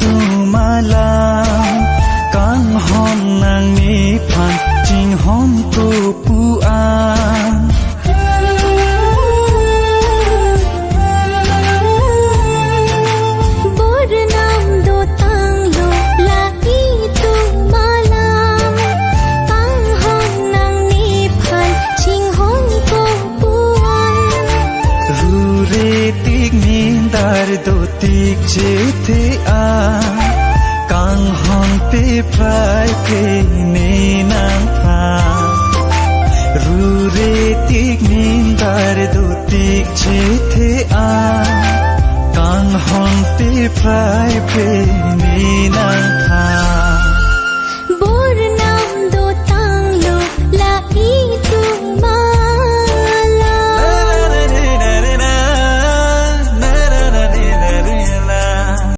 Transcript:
tu malam kang hom nang ni phan ching hom tu pu an do tik che the a kang hon pe phai ke ne nang pha ru re tik nin dar do tik che the a kang hon pe phai ke ne nang pha